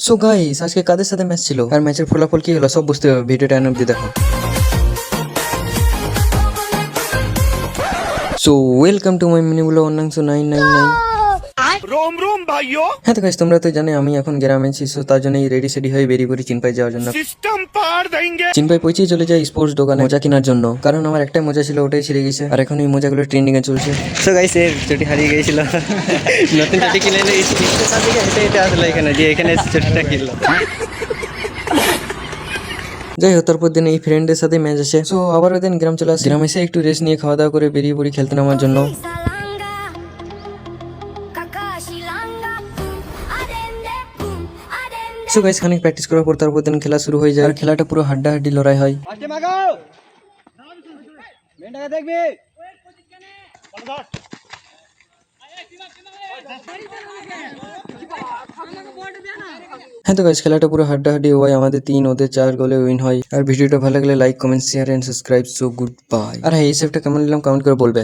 So guys আজকে কাদের সাথে match ছিল আর ম্যাচের ফলাফল কি হলো সব বুঝতে হবে, ভিডিওটা এন্ড অবধি দেখো। So welcome to my mini blog 999। रोम रोम भाइयों হ্যাঁ তো গাইস তোমরা তো জানো আমি এখন গ্রামে আছি, সো তার জন্য রেডি সেডি হয়ে বেরিয়ে পড়ি চিনপাই যাওয়ার জন্য। सिस्टम पार देंगे। চিনপাই পৌঁছে চলে যায় স্পোর্টস দোকানে মোজা কেনার জন্য, কারণ আমার একটাই মোজা ছিল ওটাই ছিঁড়ে গেছে আর এখন এই মোজাগুলো ট্রেন্ডিং এ চলছে। সো গাইস এর চটি হারিয়ে গিয়েছিল, নতুন চটি কিনে এনে স্টেশন থেকে হেঁটে হেঁটে আসলো এখানে, দিয়ে এখানে চটিটা কিনলো। যাই হোক তারপর দিন এই ফ্রেন্ডের সাথে ম্যাচ আসে, সো আবার ওই দিন গ্রাম চলে আসে। গ্রামে এসে একটু রেস্ট নিয়ে খাওয়া দাওয়া করে বেরিয়ে পড়ি খেলতে নামার জন্য। সো গাইস খানিক প্র্যাকটিস করার পর তারপর দিন খেলা শুরু হয়ে যায় আর খেলাটা পুরো হাড্ডাহাড্ডি লড়াই হয়। হ্যাঁ তো গাইস খেলাটা পুরো হাড্ডাহাড্ডি হয়, আমাদের 3 ওদের 4 গোলে উইন হয়। আর ভিডিওটা ভালো লাগলে like comment share and subscribe. So goodbye. আর হ্যাঁ এই সেফটা কেমন নিলাম কমেন্ট করে বলবে।